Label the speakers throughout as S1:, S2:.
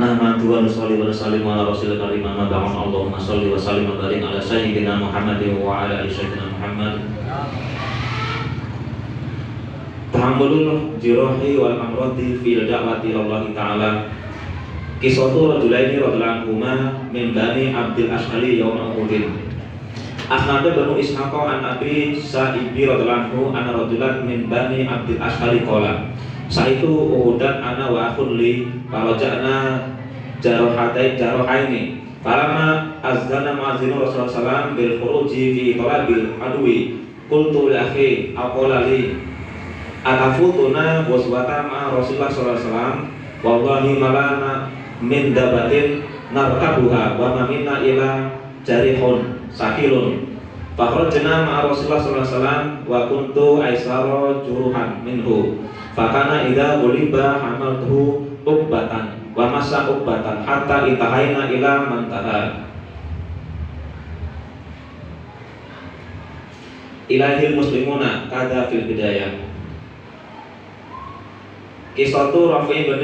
S1: Nahmadu wa nusalli wa nusallimu ala rasulil karim amma ba'd. Allahumma shalli wa sallim wa barik ala sayyidina Muhammadin wa ala ali sayyidina Muhammad. Tahammulul jirahi wal amradi fil da'wati ilallahi ta'ala. Qissatu rajulaini radhiyallahu anhuma min bani Abdil Ashhali yauma Uhudin. Asnada Banu Ishaq an Abi Sa'ib radhiyallahu anhu anna rajulan min bani Abdil Ashhali qala Saitu Uhudan ana wa akhun li faraja'na jarohaini falama azdana muazzinu Rasulullah sallallahu bil khuruji fi talabil adwi qultu li akhi aqala li atafutuna waswata ma Rasulullah sallallahu alaihi wasallam wallahi malana min dabatin narkabuha wa ma minna ila jarihun sakilun fakhrajna ma Rasulullah sallallahu alaihi wasallam wa kuntu aisara juruhan minhu fakana idza ghuliba hamaltuhu ubbatan wa masa ubbatan hatta itahaina ila mantaha ilahil muslimuna kada fil bidayah. Qissatu Rafi' bin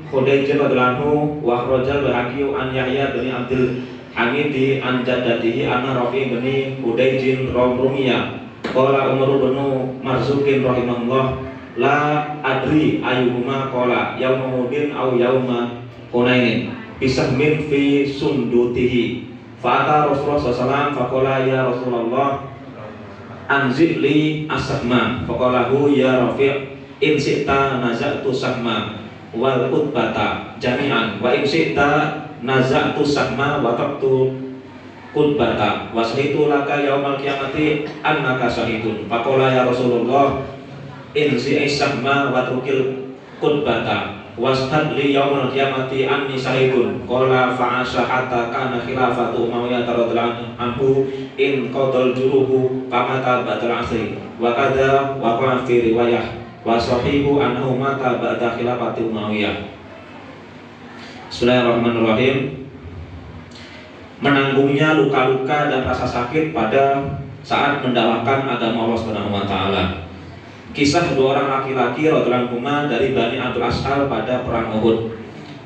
S1: Khudayj radhiyallahu anhu wa akhrajal Baihaqi an Yahya bin Abdul Hamid an jaddatihi anna Rafi' bin Khudayj Rumiyah qala Umar bin Marzukin rahimahullah la adri ayyuhuma qala yauma Uhudin aw yauma Hunainin bisahmin fi sundutihi fa ata Rasulullah sallallahu alaihi wasallam faqala ya Rasulullah anzil li asma faqala hu ya Rafi' in syi'ta naza'tu sahma wal utbata jami'an wa in syi'ta naza'tu sahma wa taqtu utbata wa sahitu laka yaumal qiyamati annaka sahidun faqala ya Rasulullah in syi'ta wa trukil utbata wastad li yaumal qiyamati anni sahidun qala fa'asha hatta kana khilafatu Umayyah radhiyallahu anhu in qadal juruhu famata badal asri wa kadza wa fi riwayah wa sahihu annahu mata ba'da khilafati Umayyah. Bismillahirrahmanirrahim. Menanggungnya luka-luka dan rasa sakit pada saat mendakwakan agama Allah Subhanahu wa taala. Kisah dua orang laki-laki radhiyallahu anhum dari Bani Abdul Ashhal pada perang Uhud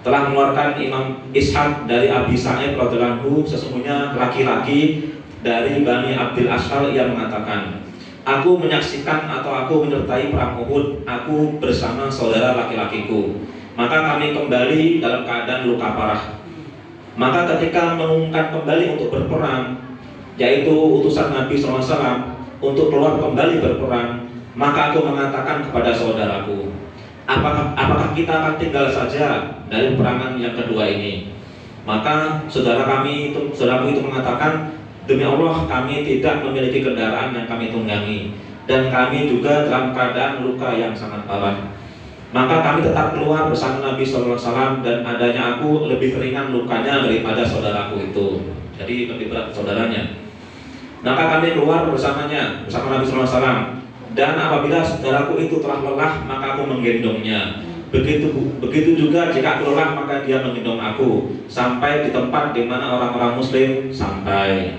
S1: telah mengeluarkan Imam Ishaq dari Abi Sa'id radhiyallahu anhu sesungguhnya laki-laki dari Bani Abdul Ashhal yang mengatakan, aku menyaksikan atau aku menyertai perang Uhud, aku bersama saudara laki-lakiku. Maka kami kembali dalam keadaan luka parah. Maka ketika mengumumkan kembali untuk berperang, yaitu utusan Nabi SAW untuk keluar kembali berperang, maka aku mengatakan kepada saudaraku, apakah kita akan tinggal saja dari perangan yang kedua ini? Maka saudaraku itu mengatakan, demi Allah kami tidak memiliki kendaraan yang kami tunggangi dan kami juga dalam keadaan luka yang sangat parah. Maka kami tetap keluar bersama Nabi SAW dan adanya aku lebih ringan lukanya daripada saudaraku itu. Jadi lebih berat saudaranya. Maka kami keluar bersamanya bersama Nabi SAW. Dan apabila saudaraku itu telah lelah maka aku menggendongnya. Begitu juga jika aku lelah maka dia menggendong aku sampai di tempat di mana orang-orang Muslim sampai.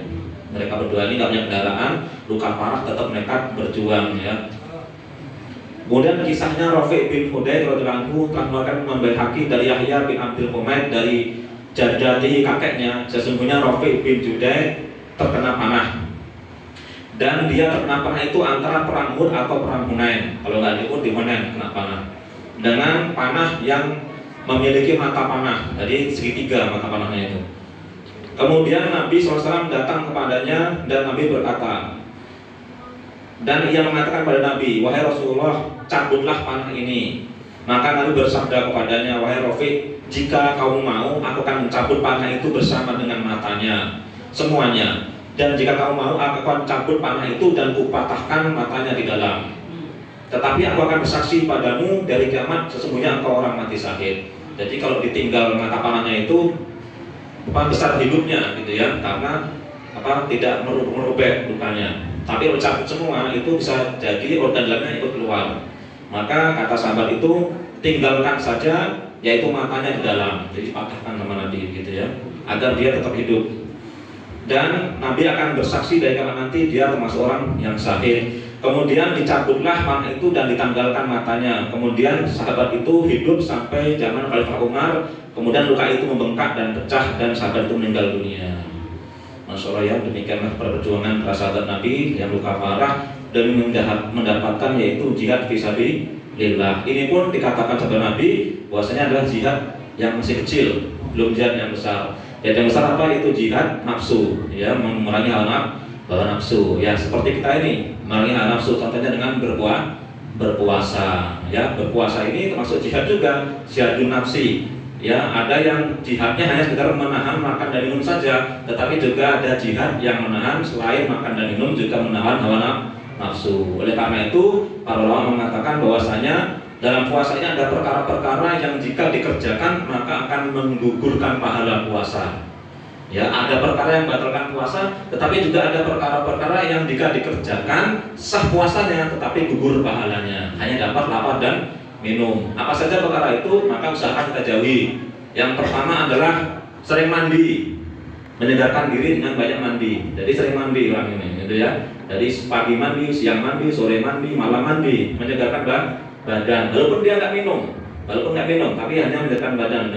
S1: Mereka berdua ini tidak punya kendaraan, luka parah tetap nekat berjuang ya. Kemudian kisahnya Rafi' bin Khudayj radhiyallahu anhu telah mengeluarkan Imam Baihaqi dari Yahya bin Abdul Humaid dari jaddati kakeknya, sesungguhnya Rafi' bin Khudayj terkena panah. Dan dia terkena panah itu antara perang Uhud atau perang Hunain. Kalau nggak di Uhud di Hunain kena panah. Dengan panah yang memiliki mata panah, jadi segitiga mata panahnya itu. Kemudian Nabi SAW datang kepadanya dan Nabi berkata, dan ia mengatakan pada Nabi, wahai Rasulullah, cabutlah panah ini. Maka Nabi bersabda kepadanya, wahai Rafi', jika kamu mau, aku akan mencabut panah itu bersama dengan matanya, semuanya. Dan jika kamu mau, aku akan cabut panah itu dan kupatahkan matanya di dalam. Tetapi aku akan bersaksi padamu dari kiamat, sesungguhnya engkau orang mati syahid. Jadi kalau ditinggal mata panahnya itu besar hidupnya gitu ya, karena tidak merubek lukanya. Tapi kalau cabut semua itu bisa jadi organ dalamnya ikut keluar. Maka kata sahabat itu tinggalkan saja, yaitu matanya di dalam. Jadi patahkan sama Nabi gitu ya, agar dia tetap hidup. Dan Nabi akan bersaksi dari kalangan nanti dia termasuk orang yang syahid. Kemudian dicabutlah mata itu dan ditanggalkan matanya. Kemudian sahabat itu hidup sampai zaman Khalifah Umar. Kemudian luka itu membengkak dan pecah dan sahabat itu meninggal dunia. Masya Allah, ya, demikianlah perjuangan para sahabat Nabi yang luka parah demi mendapatkan yaitu jihad fisabilillah. Ini pun dikatakan sahabat Nabi bahwasanya adalah jihad yang masih kecil, belum jihad yang besar. Jihad yang besar apa? Itu jihad nafsu, ya, memerangi hawa nafsu. Ya, seperti kita ini memerangi hawa nafsu, contohnya dengan berpuasa. Ya, berpuasa ini termasuk jihad juga, jihadun nafsi. Ya, ada yang jihadnya hanya sekedar menahan makan dan minum saja, tetapi juga ada jihad yang menahan selain makan dan minum juga menahan hawa nafsu. Oleh karena itu, para ulama mengatakan bahwasanya dalam puasa ini ada perkara-perkara yang jika dikerjakan maka akan menggugurkan pahala puasa. Ya, ada perkara yang membatalkan puasa, tetapi juga ada perkara-perkara yang jika dikerjakan sah puasanya, tetapi gugur pahalanya. Hanya dapat lapar dan minum. Apa saja perkara itu? Maka usahakan kita jauhi. Yang pertama adalah sering mandi, menyegarkan diri dengan banyak mandi. Jadi sering mandi orang ini, gitu ya. Jadi pagi mandi, siang mandi, sore mandi, malam mandi, menyegarkan badan. Walaupun dia nggak minum, tapi hanya menyegarkan badan.